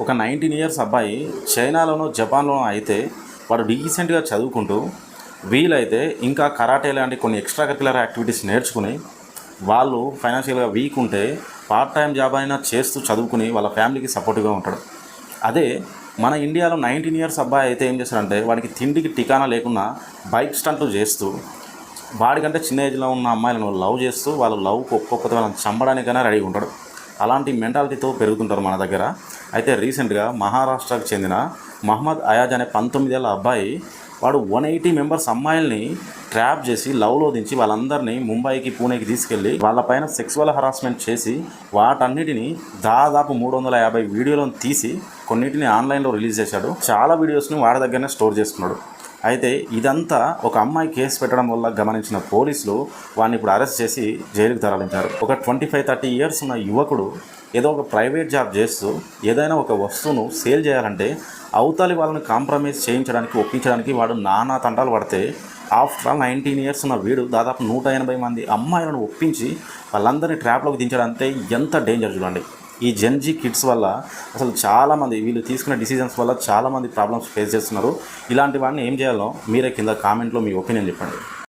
ఒక 19 ఇయర్స్ అబ్బాయి చైనాలోనో జపాన్లోనో అయితే వాడు డీసెంట్గా చదువుకుంటూ వీలైతే ఇంకా కరాటే లాంటి కొన్ని ఎక్స్ట్రా కరిక్యులర్ యాక్టివిటీస్ నేర్చుకుని వాళ్ళు ఫైనాన్షియల్గా వీక్ ఉంటే పార్ట్ టైం జాబ్ అయినా చేస్తూ చదువుకుని వాళ్ళ ఫ్యామిలీకి సపోర్టివ్గా ఉంటాడు. అదే మన ఇండియాలో 19 ఇయర్స్ అబ్బాయి అయితే ఏం చేస్తాడంటే వాడికి తిండికి టికానా లేకుండా బైక్ స్టంట్లు చేస్తూ వాడికంటే చిన్న ఏజ్లో ఉన్న అమ్మాయిలను లవ్ చేస్తూ వాళ్ళు లవ్కి ఒక్కొక్కటి వాళ్ళని చంపడానికైనా రెడీగా ఉంటాడు. అలాంటి మెంటాలిటీతో పెరుగుతుంటారు మన దగ్గర. అయితే రీసెంట్గా మహారాష్ట్రకు చెందిన మహమ్మద్ అయాజ్ అనే 19 ఏళ్ళ అబ్బాయి వాడు 180 మెంబర్స్ అమ్మాయిల్ని ట్రాప్ చేసి లవ్లో దించి వాళ్ళందరినీ ముంబైకి పూణేకి తీసుకెళ్ళి వాళ్ళపైన సెక్సువల్ హరాస్మెంట్ చేసి వాటన్నిటిని దాదాపు 350 వీడియోలను తీసి కొన్నిటిని ఆన్లైన్లో రిలీజ్ చేశాడు. చాలా వీడియోస్ని వాడి దగ్గరనే స్టోర్ చేసుకున్నాడు. అయితే ఇదంతా ఒక అమ్మాయి కేసు పెట్టడం వల్ల గమనించిన పోలీసులు వాడిని ఇప్పుడు అరెస్ట్ చేసి జైలుకి తరలించారు. ఒక 25-30 ఇయర్స్ ఉన్న యువకుడు ఏదో ఒక ప్రైవేట్ జాబ్ చేస్తూ ఏదైనా ఒక వస్తువును సేల్ చేయాలంటే అవతలి వాళ్ళని కాంప్రమైజ్ చేయించడానికి ఒప్పించడానికి వాడు నానా తంటాలు పడితే ఆఫ్టర్ ఆల్ 19 ఇయర్స్ ఉన్న వీడు దాదాపు 180 మంది అమ్మాయిలను ఒప్పించి వాళ్ళందరినీ ట్రాప్లోకి దించడంటే ఎంత డేంజర్ చూడండి. ఈ జెన్జీ కిడ్స్ వల్ల అసలు చాలామంది వీళ్ళు తీసుకున్న డిసిజన్స్ వల్ల చాలామంది ప్రాబ్లమ్స్ ఫేస్ చేస్తున్నారు. ఇలాంటి వాడిని ఏం చేయాలో మీరే కింద కామెంట్లో మీ ఒపీనియన్ చెప్పండి.